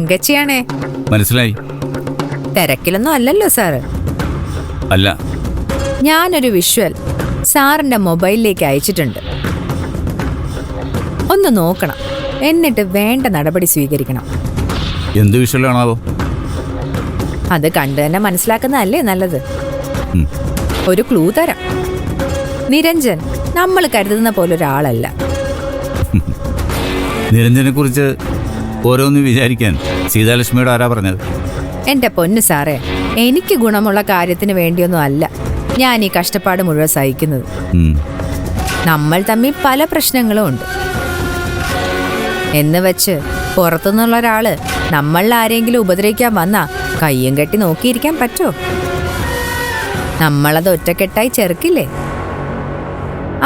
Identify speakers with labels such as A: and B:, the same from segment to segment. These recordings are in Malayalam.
A: പെങ്കച്ചിയാണേ.
B: മനസ്സിലായി.
A: തിരക്കിലൊന്നും അല്ലല്ലോ സാറ്?
B: അല്ല.
A: ഞാനൊരു വിഷ്വൽ സാറിന്റെ മൊബൈലിലേക്ക് അയച്ചിട്ടുണ്ട്. ഒന്ന് നോക്കണം, എന്നിട്ട് വേണ്ട നടപടി സ്വീകരിക്കണം.
B: എന്ത് വിഷ്വലാണാവോ?
A: അത് കണ്ടു തന്നെ മനസ്സിലാക്കുന്നതല്ലേ നല്ലത്. ഒരു ക്ലൂ തരാം. നിരഞ്ജൻ നമ്മൾ കരുതുന്ന പോലൊരാളല്ല.
B: നിരഞ്ജനെ കുറിച്ച് ഓരോന്ന് വിചാരിക്കാൻ സീതാലക്ഷ്മിയോട് ആരാ പറഞ്ഞത്?
A: എന്റെ പൊന്നു സാറേ, എനിക്ക് ഗുണമുള്ള കാര്യത്തിന് വേണ്ടിയൊന്നും അല്ല ഞാൻ ഈ കഷ്ടപ്പാട് മുഴുവൻ സഹിക്കുന്നത്. നമ്മൾ തമ്മിൽ പല പ്രശ്നങ്ങളും ഉണ്ട് എന്ന് വെച്ച് പുറത്തുനിന്നുള്ള ഒരാള് നമ്മളിൽ ആരെങ്കിലും ഉപദ്രവിക്കാൻ വന്നാ കയ്യും കെട്ടി നോക്കിയിരിക്കാൻ പറ്റോ? നമ്മളത് ഒറ്റക്കെട്ടായി ചെറുക്കില്ലേ?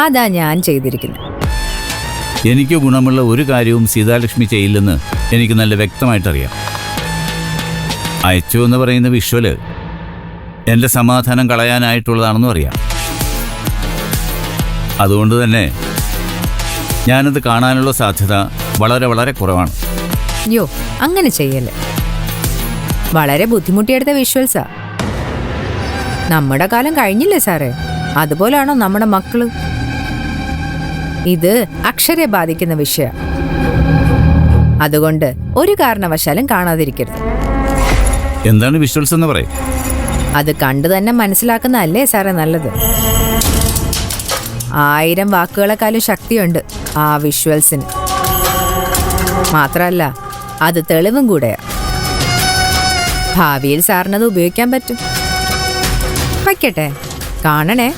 A: അതാ ഞാൻ ചെയ്തിരിക്കുന്നത്.
B: എനിക്ക് ഗുണമുള്ള ഒരു കാര്യവും സീതാലക്ഷ്മി ചെയ്യില്ലെന്ന് എനിക്ക് നല്ല വ്യക്തമായിട്ടറിയാം. അയച്ചു എന്ന് പറയുന്ന വിഷ്വല് എൻ്റെ സമാധാനം കളയാനായിട്ടുള്ളതാണെന്നും അറിയാം. അതുകൊണ്ട് തന്നെ ഞാനത് കാണാനുള്ള സാധ്യത വളരെ വളരെ കുറവാണ്.
A: യോ, അങ്ങനെ ചെയ്യല്ലേ. വളരെ ബുദ്ധിമുട്ടിയെടുത്ത വിഷ്വൽസാ. നമ്മുടെ കാലം കഴിഞ്ഞില്ലേ സാറേ? അതുപോലാണോ നമ്മുടെ മക്കള്? ഇത് അക്ഷരെ ബാധിക്കുന്ന വിഷയം. അതുകൊണ്ട് ഒരു കാരണവശാലും കാണാതിരിക്കരുത്.
B: എന്താണ് വിഷ്വൽസ് എന്ന് പറയും?
A: അത് കണ്ടു തന്നെ മനസ്സിലാക്കുന്നതല്ലേ സാറേ നല്ലത്? 1000 വാക്കുകളെക്കാളും ശക്തിയുണ്ട് ആ വിഷ്വൽസിന്. മാത്രമല്ല, അത് തെളിവും കൂടെയാ. ഭാവിയിൽ സാറിനത് ഉപയോഗിക്കാൻ പറ്റും. വയ്ക്കട്ടെ, കാണണേ.